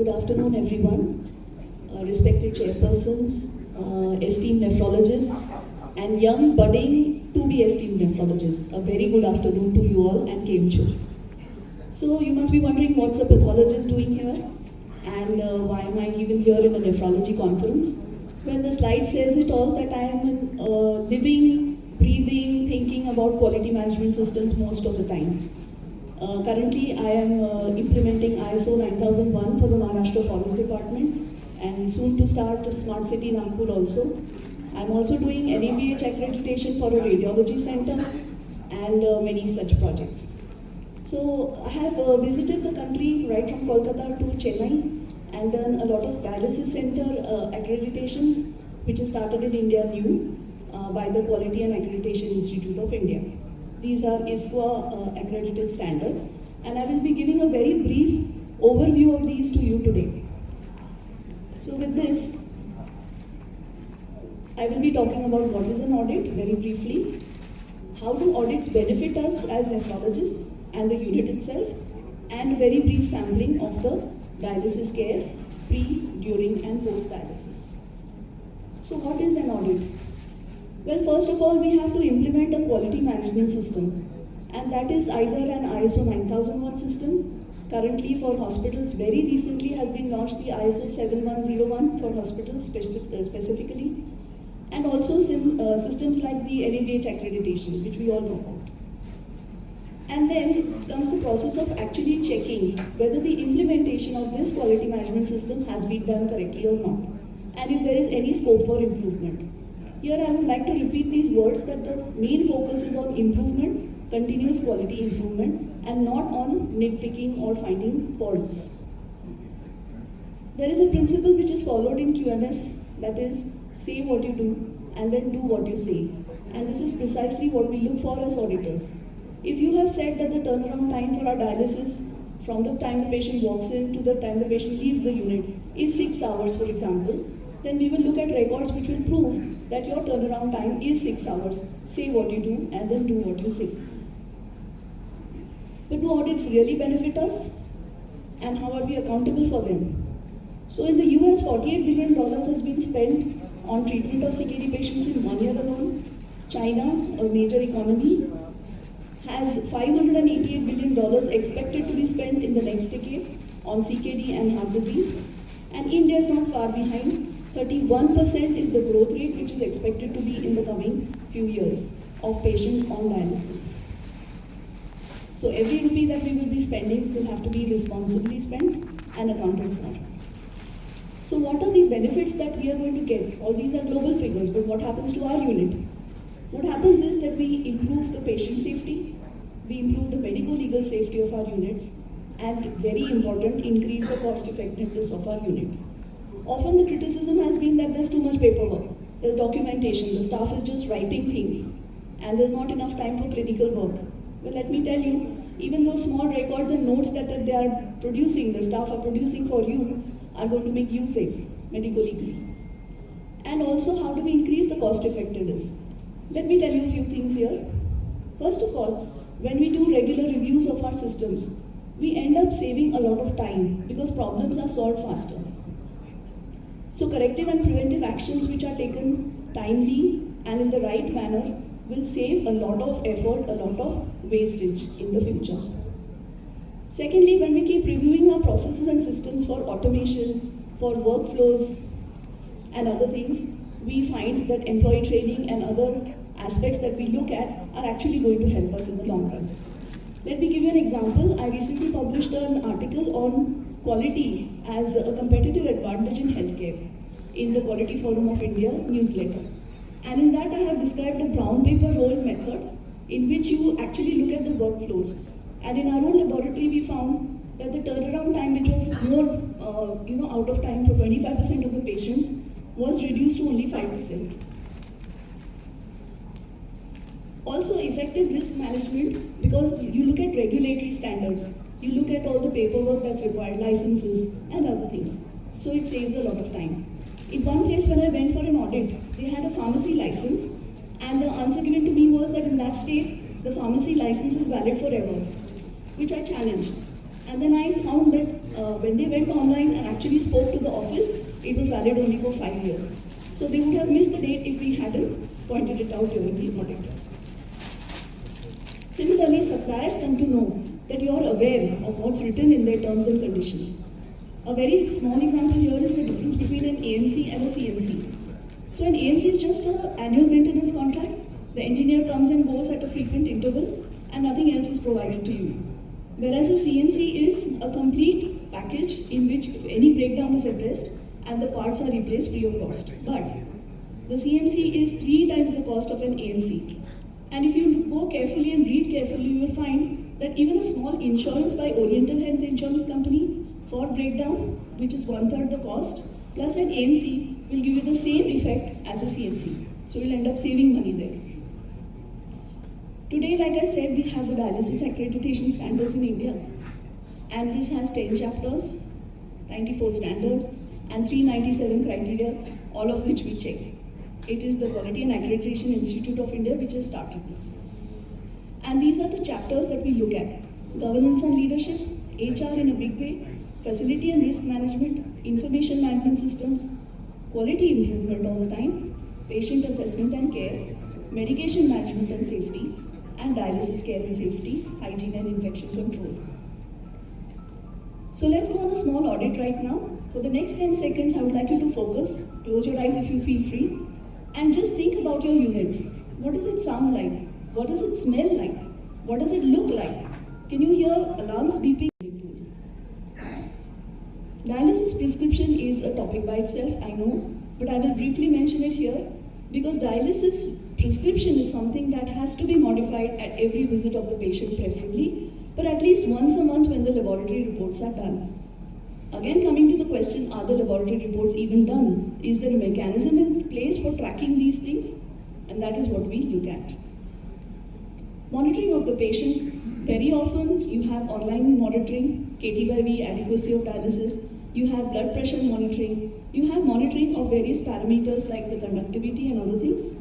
Good afternoon, everyone. Respected chairpersons, esteemed nephrologists, and young budding to be esteemed nephrologists. A very good afternoon to you all and Kemcho. So you must be wondering what's a pathologist doing here and why am I even here in a nephrology conference? Well, the slide says it all, that I am living, breathing, thinking about quality management systems most of the time. Currently, I am implementing ISO 9001 for the Maharashtra Forest Department and soon to start Smart City Nagpur also. I'm also doing NABH accreditation for a radiology center and many such projects. So I have visited the country right from Kolkata to Chennai and done a lot of dialysis center accreditations, which is started in India new by the Quality and Accreditation Institute of India. These are ISQA accredited standards, and I will be giving a very brief overview of these to you today. So with this, I will be talking about what is an audit very briefly, how do audits benefit us as nephrologists and the unit itself, and a very brief sampling of the dialysis care pre, during and post dialysis. So what is an audit? Well, first of all, we have to implement a quality management system, and that is either an ISO 9001 system. Currently for hospitals, very recently has been launched the ISO 7101 for hospitals specifically, and also systems like the NABH accreditation, which we all know about. And then comes the process of actually checking whether the implementation of this quality management system has been done correctly or not, and if there is any scope for improvement. Here I would like to repeat these words, that the main focus is on improvement, continuous quality improvement, and not on nitpicking or finding faults. There is a principle which is followed in QMS, that is, say what you do and then do what you say. And this is precisely what we look for as auditors. If you have said that the turnaround time for our dialysis from the time the patient walks in to the time the patient leaves the unit is 6 hours, for example, then we will look at records which will prove that your turnaround time is 6 hours. Say what you do and then do what you say. But do audits really benefit us? And how are we accountable for them? So in the US, $48 billion has been spent on treatment of CKD patients in 1 year alone. China, a major economy, has $588 billion expected to be spent in the next decade on CKD and heart disease. And India is not far behind. 31% is the growth rate which is expected to be in the coming few years of patients on dialysis. So every rupee that we will be spending will have to be responsibly spent and accounted for. So what are the benefits that we are going to get? All these are global figures, but what happens to our unit? What happens is that we improve the patient safety, we improve the medico-legal safety of our units, and very important, increase the cost effectiveness of our unit. Often the criticism has been that there's too much paperwork, there's documentation, the staff is just writing things, and there's not enough time for clinical work. Well, let me tell you, even those small records and notes that they are producing, the staff are producing for you, are going to make you safe, medico-legally. And also, how do we increase the cost effectiveness? Let me tell you a few things here. First of all, when we do regular reviews of our systems, we end up saving a lot of time because problems are solved faster. So corrective and preventive actions which are taken timely and in the right manner will save a lot of effort, a lot of wastage in the future. Secondly, when we keep reviewing our processes and systems for automation, for workflows and other things, we find that employee training and other aspects that we look at are actually going to help us in the long run. Let me give you an example. I recently published an article on quality as a competitive advantage in healthcare in the Quality Forum of India newsletter. And in that I have described the brown paper roll method in which you actually look at the workflows. And in our own laboratory we found that the turnaround time, which was more out of time for 25% of the patients, was reduced to only 5%. Also effective risk management, because you look at regulatory standards, you look at all the paperwork that's required, licenses and other things. So it saves a lot of time. In one place when I went for an audit, they had a pharmacy license and the answer given to me was that in that state, the pharmacy license is valid forever, which I challenged. And then I found that when they went online and actually spoke to the office, it was valid only for 5 years. So they would have missed the date if we hadn't pointed it out during the audit. Similarly, suppliers come to know that you are aware of what's written in their terms and conditions. A very small example here is the difference between an AMC and a CMC. So an AMC is just an annual maintenance contract. The engineer comes and goes at a frequent interval and nothing else is provided to you. Whereas a CMC is a complete package in which any breakdown is addressed and the parts are replaced free of cost. But the CMC is 3 times the cost of an AMC. And if you go carefully and read carefully, you will find that even a small insurance by Oriental Health Insurance Company for breakdown, which is 1/3 the cost, plus an AMC will give you the same effect as a CMC. So you'll end up saving money there. Today, like I said, we have the dialysis accreditation standards in India. And this has 10 chapters, 94 standards, and 397 criteria, all of which we check. It is the Quality and Accreditation Institute of India which has started this. And these are the chapters that we look at. Governance and leadership, HR in a big way, facility and risk management, information management systems, quality improvement all the time, patient assessment and care, medication management and safety, and dialysis care and safety, hygiene and infection control. So let's go on a small audit right now. For the next 10 seconds, I would like you to focus, close your eyes if you feel free, and just think about your units. What does it sound like? What does it smell like? What does it look like? Can you hear alarms beeping? Dialysis prescription is a topic by itself, I know, but I will briefly mention it here because dialysis prescription is something that has to be modified at every visit of the patient preferably, but at least once a month when the laboratory reports are done. Again, coming to the question, are the laboratory reports even done? Is there a mechanism in place for tracking these things? And that is what we look at. Monitoring of the patients. Very often you have online monitoring, KT/V, adequacy of dialysis. You have blood pressure monitoring. You have monitoring of various parameters like the conductivity and other things.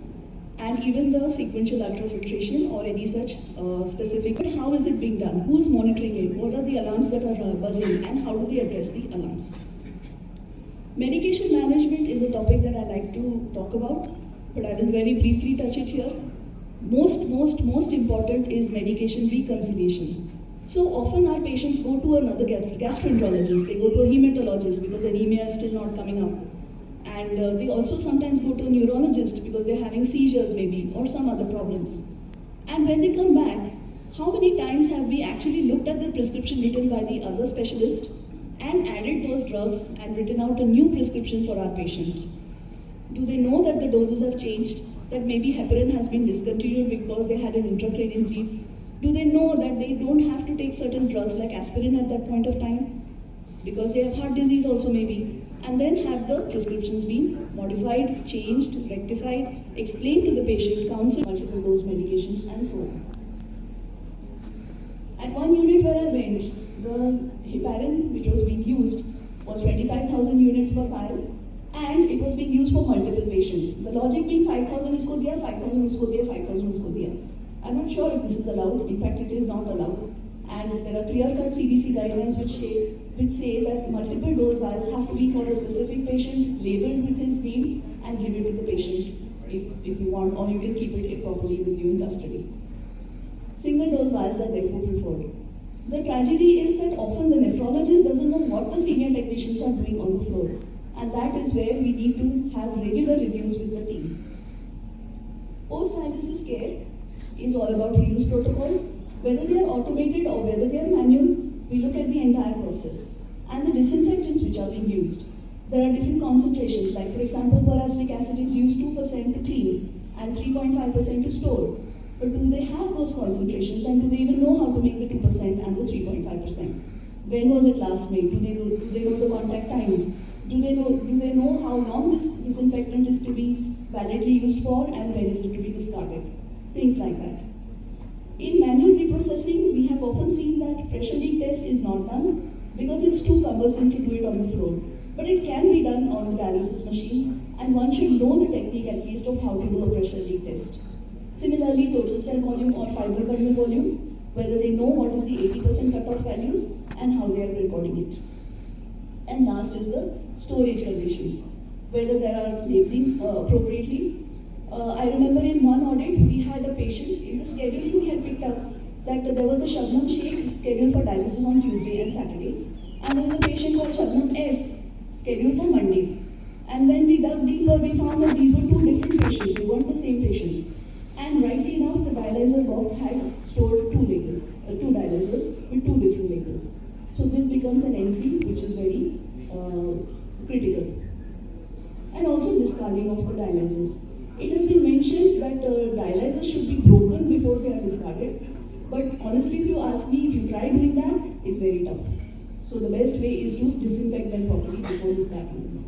And even the sequential ultrafiltration or any such specific. But how is it being done? Who is monitoring it? What are the alarms that are buzzing? And how do they address the alarms? Medication management is a topic that I like to talk about, but I will very briefly touch it here. Most important is medication reconciliation. So often our patients go to another gastroenterologist, they go to a hematologist because anemia is still not coming up. And they also sometimes go to a neurologist because they're having seizures maybe or some other problems. And when they come back, how many times have we actually looked at the prescription written by the other specialist and added those drugs and written out a new prescription for our patient? Do they know that the doses have changed? That maybe heparin has been discontinued because they had an intracranial bleed? Do they know that they don't have to take certain drugs like aspirin at that point of time? Because they have heart disease also maybe. And then have the prescriptions been modified, changed, rectified, explained to the patient, counseled multiple dose medications and so on. At one unit where I went, the heparin which was being used was 25,000 units per file. And it was being used for multiple patients. The logic being 5,000 usko diya, 5,000 usko diya, 5,000 usko diya. I'm not sure if this is allowed. In fact, it is not allowed. And there are clear-cut CDC guidelines which say that multiple dose vials have to be for a specific patient, labeled with his name, and give it to the patient if you want, or you can keep it properly with you in custody. Single dose vials are therefore preferred. The tragedy is that often the nephrologist doesn't know what the senior technicians are doing on the floor. And that is where we need to have regular reviews with the team. Post-dialysis care is all about reuse protocols. Whether they are automated or whether they are manual, we look at the entire process. And the disinfectants which are being used. There are different concentrations, like for example, boracic acid is used 2% to clean and 3.5% to store. But do they have those concentrations and do they even know how to make the 2% and the 3.5%? When was it last made? Do they know the contact times? Do they know how long this disinfectant is to be validly used for and when is it to be discarded? Things like that. In manual reprocessing, we have often seen that pressure leak test is not done because it's too cumbersome to do it on the floor. But it can be done on the dialysis machines and one should know the technique at least of how to do a pressure leak test. Similarly, total cell volume or fiber kernel volume, whether they know what is the 80% cutoff values and how they are recording it. And last is the storage conditions, whether there are labeling appropriately. I remember in one audit, we had a patient, in the scheduling we had picked up that there was a Shabnam Sheikh scheduled for dialysis on Tuesday and Saturday, and there was a patient called Shabnam S scheduled for Monday. And when we dug deeper, we found that these were two different patients, they weren't the same patient. And rightly enough, the dialyzer box had stored two labels, two dialyzers with two different labels. So this becomes an NC, which is very critical. And also discarding of the dialyzers. It has been mentioned that dialyzers should be broken before they are discarded. But honestly, if you ask me, if you try doing that, it's very tough. So the best way is to disinfect them properly before discarding them.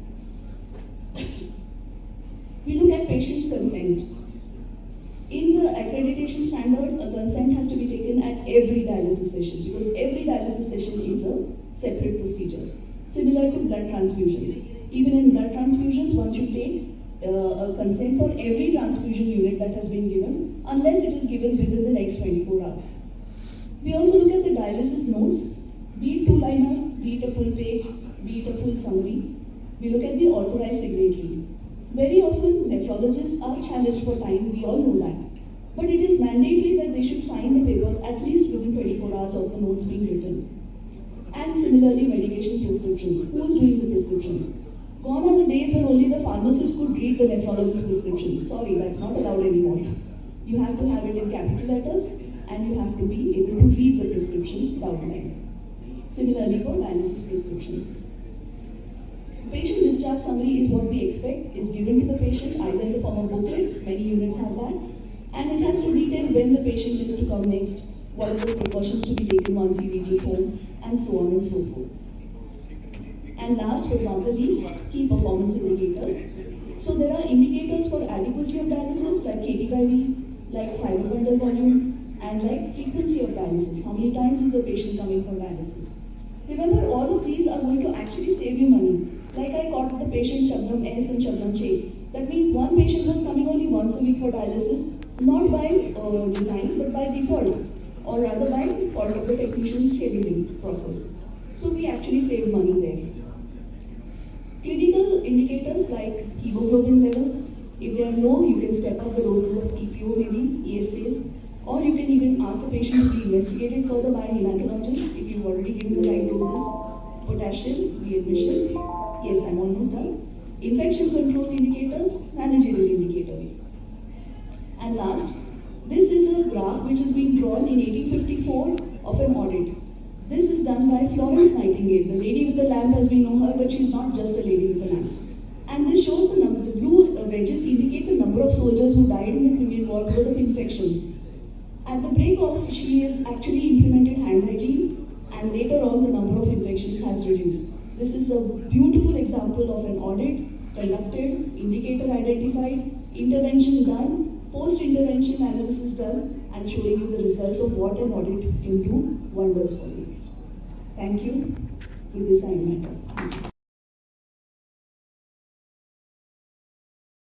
We look at patient consent. In the accreditation standards, a consent has to be taken at every dialysis session because every dialysis session is a separate procedure. Similar to blood transfusion. Even in blood transfusions, one should take a consent for every transfusion unit that has been given, unless it is given within the next 24 hours. We also look at the dialysis notes, be it two-liner, be it a full page, be it a full summary. We look at the authorized signatory. Very often, nephrologists are challenged for time, we all know that. But it is mandatory that they should sign the papers at least within 24 hours of the notes being written. And similarly, medication prescriptions. Who is doing the prescriptions? Gone are the days when only the pharmacist could read the nephrologist prescriptions. Sorry, that's not allowed anymore. You have to have it in capital letters and you have to be able to read the prescription without line. Similarly for dialysis prescriptions. Patient discharge summary is what we expect is given to the patient either in the form of booklets, many units have that, and it has to detail when the patient is to come next, what are the precautions to be taken once he reaches home, and so on and so forth. And last but not the least, key performance indicators. So there are indicators for adequacy of dialysis like KT/V, like fiber bundle volume, and like frequency of dialysis. How many times is a patient coming for dialysis? Remember, all of these are going to actually save you money. Like I caught the patient Shabnam S and Shabnam J. That means one patient was coming only once a week for dialysis, not by design, but by default, or rather by fault of the technician's scheduling process. So we actually saved money there. Clinical indicators like hemoglobin levels. If they are low, you can step up the doses of EPO, maybe ESAs, or you can even ask the patient to be investigated further by a hematologist if you've already given the right doses. Potassium, readmission. Yes, I'm almost done. Infection control indicators, managerial indicators. And last, this is a graph which has been drawn in 1854 of an audit. This is done by Florence Nightingale. The lady with the lamp, as we know her, but she's not just a lady with a lamp. And this shows the number. The blue wedges indicate the number of soldiers who died in the Crimean War because of infections. At the break-off, she has actually implemented hand hygiene, and later on the number of infections has reduced. This is a beautiful example of an audit conducted, indicator identified, intervention done, post-intervention analysis done, and showing you the results of what an audit can do wonders for you. Thank you. With this, I end my talk.